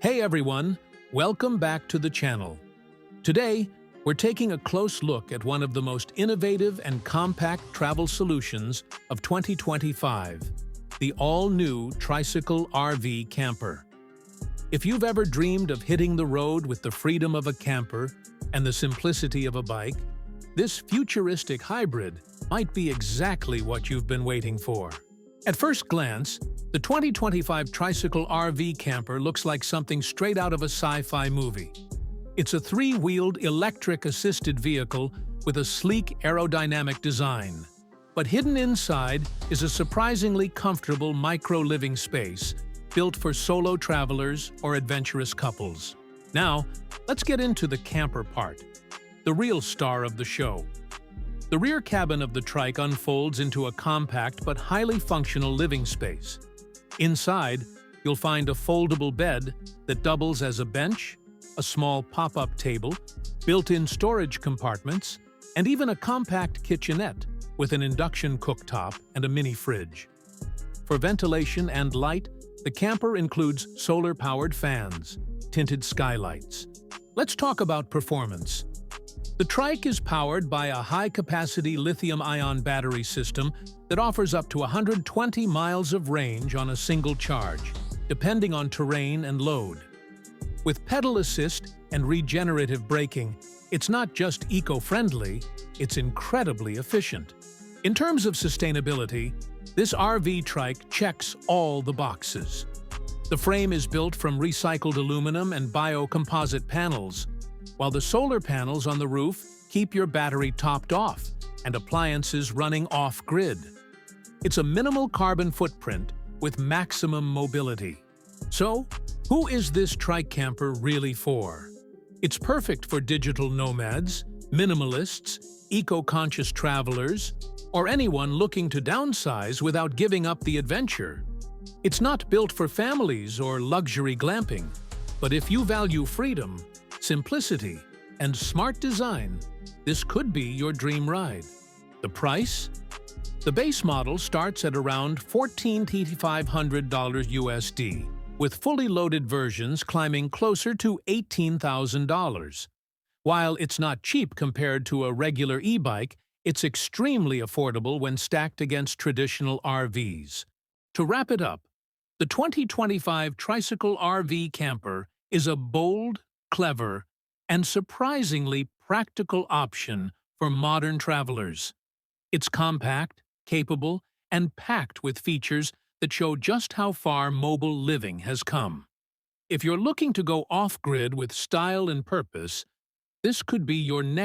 Hey everyone, welcome back to the channel. Today, we're taking a close look at one of the most innovative and compact travel solutions of 2025, the all-new Tricycle RV Camper. If you've ever dreamed of hitting the road with the freedom of a camper and the simplicity of a bike, this futuristic hybrid might be exactly what you've been waiting for. At first glance, the 2025 Tricycle RV Camper looks like something straight out of a sci-fi movie. It's a three-wheeled electric-assisted vehicle with a sleek aerodynamic design. But hidden inside is a surprisingly comfortable micro-living space built for solo travelers or adventurous couples. Now, let's get into the camper part, the real star of the show. The rear cabin of the trike unfolds into a compact but highly functional living space. Inside, you'll find a foldable bed that doubles as a bench, a small pop-up table, built-in storage compartments, and even a compact kitchenette with an induction cooktop and a mini fridge. For ventilation and light, the camper includes solar-powered fans, tinted skylights. Let's talk about performance. The trike is powered by a high-capacity lithium-ion battery system that offers up to 120 miles of range on a single charge, depending on terrain and load. With pedal assist and regenerative braking, it's not just eco-friendly, it's incredibly efficient. In terms of sustainability, this RV trike checks all the boxes. The frame is built from recycled aluminum and biocomposite panels, while the solar panels on the roof keep your battery topped off and appliances running off-grid. It's a minimal carbon footprint with maximum mobility. So, who is this trike camper really for? It's perfect for digital nomads, minimalists, eco-conscious travelers, or anyone looking to downsize without giving up the adventure. It's not built for families or luxury glamping, but if you value freedom, simplicity, and smart design, this could be your dream ride. The price? The base model starts at around $14,500 USD, with fully loaded versions climbing closer to $18,000. While it's not cheap compared to a regular e-bike, it's extremely affordable when stacked against traditional RVs. To wrap it up, the 2025 Tricycle RV Camper is a bold, clever, and surprisingly practical option for modern travelers. It's compact, capable, and packed with features that show just how far mobile living has come. If you're looking to go off-grid with style and purpose, this could be your next